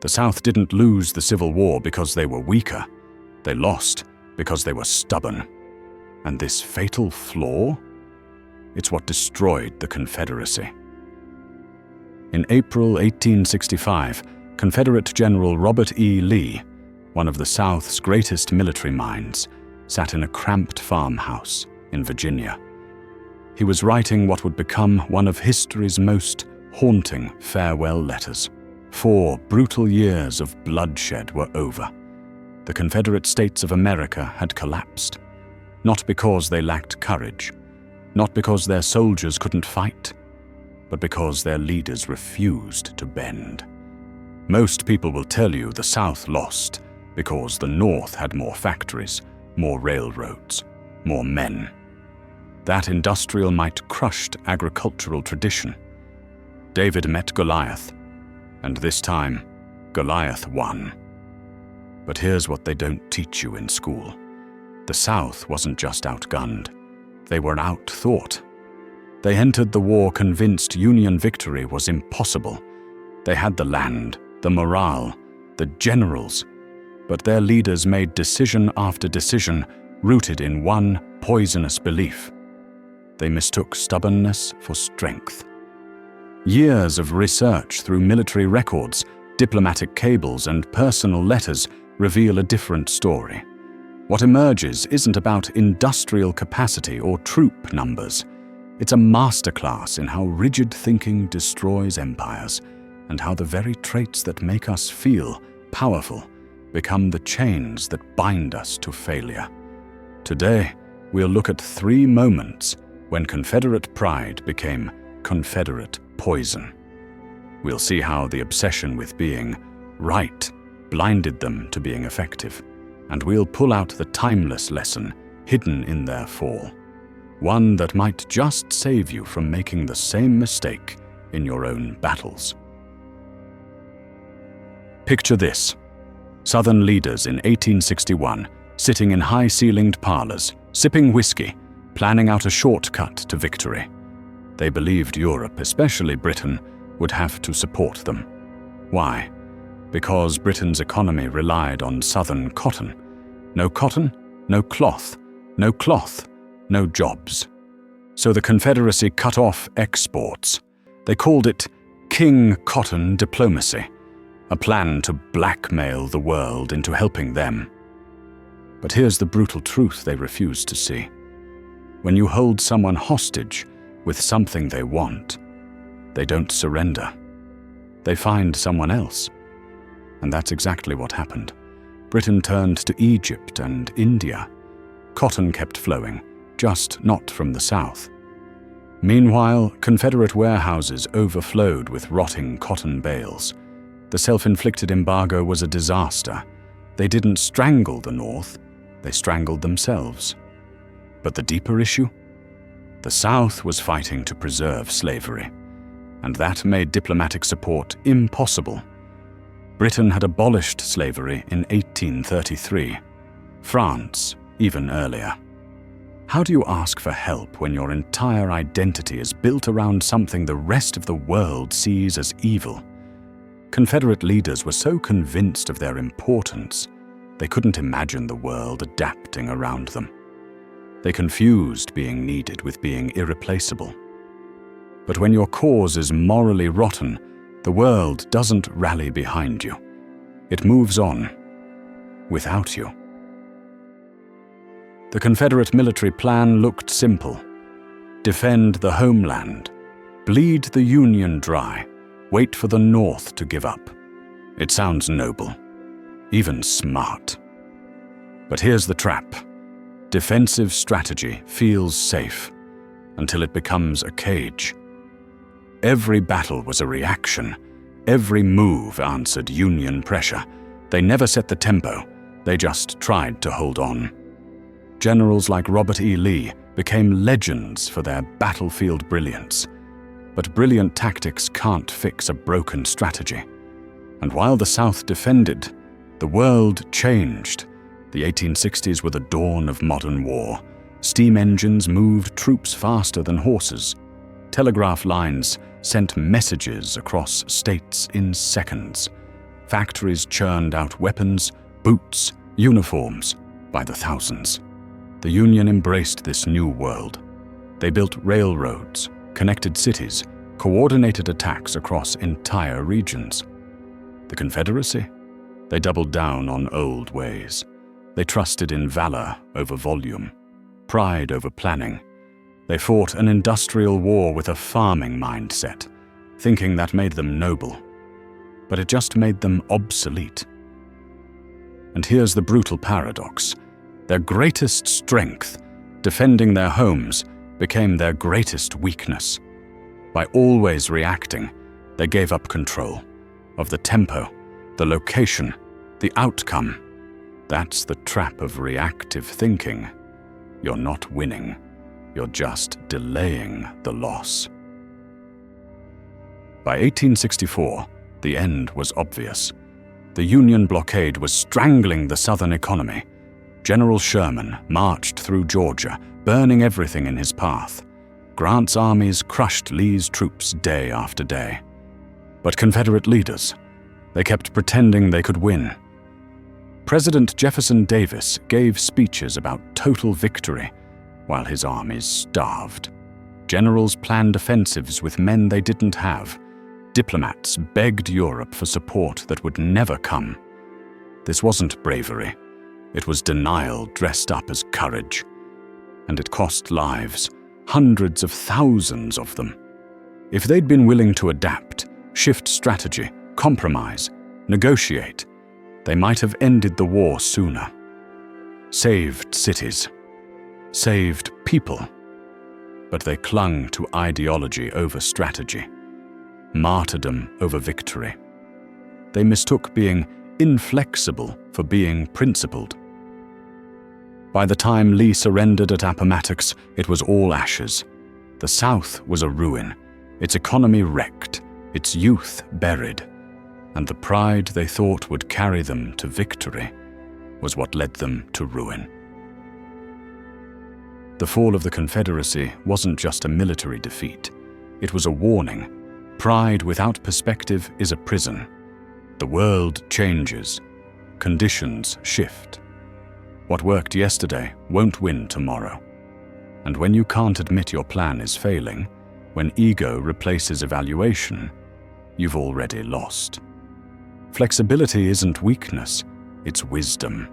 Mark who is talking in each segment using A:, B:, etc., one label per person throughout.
A: The South didn't lose the Civil War because they were weaker. They lost because they were stubborn. And this fatal flaw? It's what destroyed the Confederacy. In April 1865, Confederate General Robert E. Lee, one of the South's greatest military minds, sat in a cramped farmhouse in Virginia. He was writing what would become one of history's most haunting farewell letters. 4 brutal years of bloodshed were over. The Confederate States of America had collapsed, not because they lacked courage, not because their soldiers couldn't fight, but because their leaders refused to bend. Most people will tell you the South lost because the North had more factories, more railroads, more men. That industrial might crushed agricultural tradition. David met Goliath, and this time, Goliath won. But here's what they don't teach you in school. The South wasn't just outgunned. They were outthought. They entered the war convinced Union victory was impossible. They had the land, the morale, the generals, but their leaders made decision after decision rooted in one poisonous belief. They mistook stubbornness for strength. Years of research through military records, diplomatic cables, and personal letters reveal a different story. What emerges isn't about industrial capacity or troop numbers. It's a masterclass in how rigid thinking destroys empires, and how the very traits that make us feel powerful become the chains that bind us to failure. Today, we'll look at 3 moments when Confederate pride became Confederate poison. We'll see how the obsession with being right blinded them to being effective, and we'll pull out the timeless lesson hidden in their fall, one that might just save you from making the same mistake in your own battles. Picture this: Southern leaders in 1861 sitting in high-ceilinged parlors, sipping whiskey, planning out a shortcut to victory. They believed Europe, especially Britain, would have to support them. Why? Because Britain's economy relied on Southern cotton. No cotton, no cloth, no cloth, no jobs. So the Confederacy cut off exports. They called it King Cotton diplomacy, a plan to blackmail the world into helping them. But here's the brutal truth they refused to see. When you hold someone hostage with something they want, they don't surrender. They find someone else. And that's exactly what happened. Britain turned to Egypt and India. Cotton kept flowing, just not from the South. Meanwhile, Confederate warehouses overflowed with rotting cotton bales. The self-inflicted embargo was a disaster. They didn't strangle the North, they strangled themselves. But the deeper issue? The South was fighting to preserve slavery, and that made diplomatic support impossible. Britain had abolished slavery in 1833. France, even earlier. How do you ask for help when your entire identity is built around something the rest of the world sees as evil? Confederate leaders were so convinced of their importance, they couldn't imagine the world adapting around them. They confused being needed with being irreplaceable. But when your cause is morally rotten, the world doesn't rally behind you. It moves on, without you. The Confederate military plan looked simple. Defend the homeland, bleed the Union dry, wait for the North to give up. It sounds noble, even smart. But here's the trap. Defensive strategy feels safe until it becomes a cage. Every battle was a reaction. Every move answered Union pressure. They never set the tempo, they just tried to hold on. Generals like Robert E. Lee became legends for their battlefield brilliance. But brilliant tactics can't fix a broken strategy. And while the South defended, the world changed. The 1860s were the dawn of modern war. Steam engines moved troops faster than horses. Telegraph lines sent messages across states in seconds. Factories churned out weapons, boots, uniforms by the thousands. The Union embraced this new world. They built railroads, connected cities, coordinated attacks across entire regions. The Confederacy? They doubled down on old ways. They trusted in valor over volume, pride over planning. They fought an industrial war with a farming mindset, thinking that made them noble. But it just made them obsolete. And here's the brutal paradox. Their greatest strength, defending their homes, became their greatest weakness. By always reacting, they gave up control of the tempo, the location, the outcome. That's the trap of reactive thinking. You're not winning. You're just delaying the loss. By 1864, the end was obvious. The Union blockade was strangling the Southern economy. General Sherman marched through Georgia, burning everything in his path. Grant's armies crushed Lee's troops day after day. But Confederate leaders, they kept pretending they could win. President Jefferson Davis gave speeches about total victory, while his armies starved. Generals planned offensives with men they didn't have. Diplomats begged Europe for support that would never come. This wasn't bravery. It was denial dressed up as courage. And it cost lives, hundreds of thousands of them. If they'd been willing to adapt, shift strategy, compromise, negotiate, they might have ended the war sooner. Saved cities. Saved people. But they clung to ideology over strategy. Martyrdom over victory. They mistook being inflexible for being principled. By the time Lee surrendered at Appomattox, it was all ashes. The South was a ruin, its economy wrecked, its youth buried, and the pride they thought would carry them to victory was what led them to ruin. The fall of the Confederacy wasn't just a military defeat. It was a warning. Pride without perspective is a prison. The world changes. Conditions shift. What worked yesterday won't win tomorrow. And when you can't admit your plan is failing, when ego replaces evaluation, you've already lost. Flexibility isn't weakness, it's wisdom.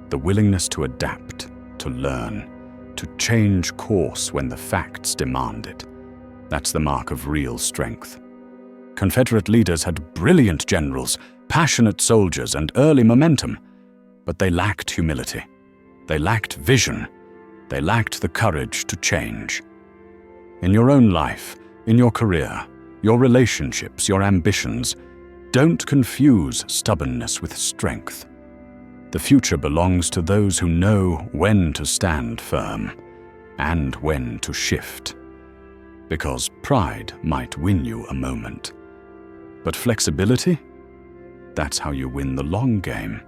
A: The willingness to adapt, to learn, to change course when the facts demand it. That's the mark of real strength. Confederate leaders had brilliant generals, passionate soldiers, and early momentum, but they lacked humility. They lacked vision. They lacked the courage to change. In your own life, in your career, your relationships, your ambitions, don't confuse stubbornness with strength. The future belongs to those who know when to stand firm and when to shift. Because pride might win you a moment. But flexibility? That's how you win the long game.